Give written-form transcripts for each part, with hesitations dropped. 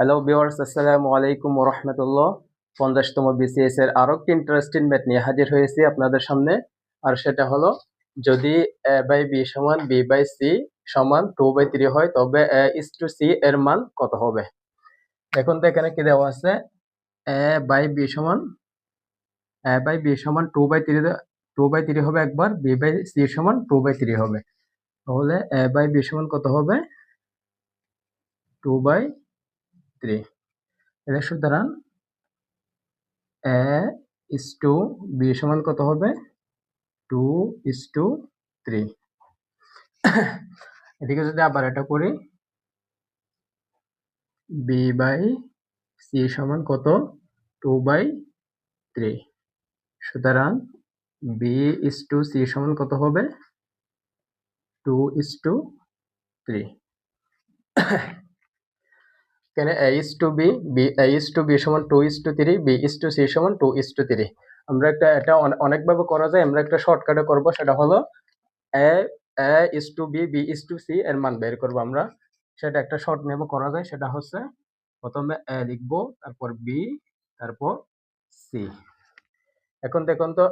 Hello viewers, আসসালামু আলাইকুম ওয়া রাহমাতুল্লাহ। 50তম বিসিএস এর আরো একটি ইন্টারেস্টিং ম্যাথ নিয়ে হাজির হয়েছি আপনাদের সামনে। আর সেটা হলো, যদি a/b সমান b/c সমান 2/3 হয়, তবে a:c এর মান কত হবে? দেখুন তো এখানে কি দেওয়া আছে। a/b সমান 2/3 হবে একবার, b/c সমান 2/3 হবে। তাহলে a/b সমান কত হবে? 2/3। এটা সুতরাং a:b সমান কত হবে? 2:3। এদিকে যদি আবার এটা করি, b/c সমান কত? 2/3। সুতরাং b:c সমান কত হবে? 2:3। এখানে a:b সমান 2:3, b:c সমান 2:3। আমরা এটা অনেকভাবে করা যায়। আমরা একটা শর্টকাটে করব, সেটা হলো a:b, b:c এর মান বের করব আমরা। সেটা একটা শর্ট নেব, করা যায়। সেটা হচ্ছে, প্রথমে a লিখব, তারপর b, তারপর c। এখন দেখুন তো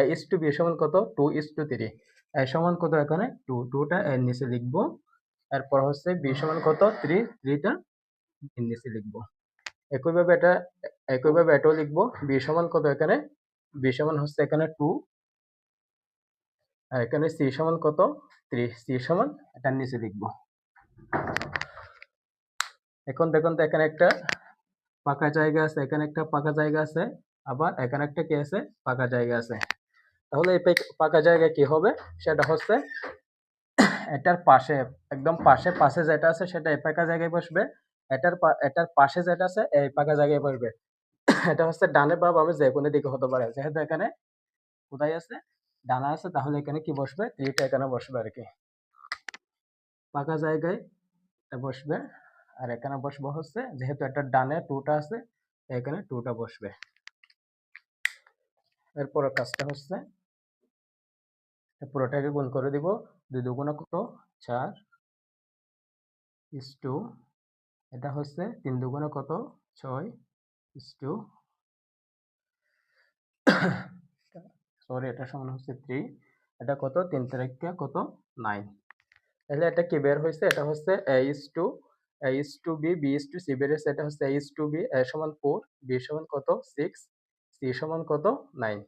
a:b সমান কত? 2:3। a সমান কত? এখানে 2 টা এর নিচে লিখব। এরপর হচ্ছে b সমান কত? 3 টা এর নিচে লিখব। একইভাবে এটাও লিখব। b সমান কত? এখানে b সমান হচ্ছে এখানে 2, আর এখানে c সমান কত? 3। c সমান এটার নিচে লিখব। এখন দেখুন তো এখানে একটা ফাঁকা জায়গা আছে, এখানে একটা ফাঁকা জায়গা আছে, আবার এখানে একটা কি আছে? ফাঁকা জায়গা আছে। তাহলে এই ফাঁকা জায়গা কি হবে? সেটা হচ্ছে এটার পাশে, একদম পাশে যেটা আছে সেটা এই ফাঁকা জায়গায় বসবে। এটার পাশে যেটা আছে এই ফাঁকা জায়গায় বসবে। এটা হচ্ছে ডানে বা বামে যে কোনো দিকে হতে পারে। যেহেতু এখানে কোথায় আছে? ডানা আছে, তাহলে এখানে কি বসবে? 3 টা এখানে বসবে আর কি। ফাঁকা জায়গায় এটা বসবে, আর এখানে বসবে হচ্ছে, যেহেতু এটার ডানে 2 টা আছে, এখানে 2 টা বসবে। এরপরের কাজটা হচ্ছে, পুরোটাকে গুণ করে দিব। 2 দুগুণে কত? 4 ইস টু, এটা হচ্ছে 3 দুগুণে কত? 6 ইস টু, সরি, এটা সমান হচ্ছে 3। এটা কত? 3 তারিখে কত? 9। তাহলে এটা কি বের হয়েছে? এটা হচ্ছে a:b, b:c বেরিয়েছে। এটা হচ্ছে a:b, a সমান 4, b সমান কত? 6, c সমান কত? 9।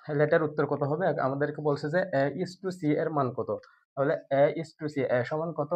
তাহলে এটার উত্তর কত হবে? আমাদেরকে বলছে যে a:c এর মান কত। তাহলে a:c, a সমান কত?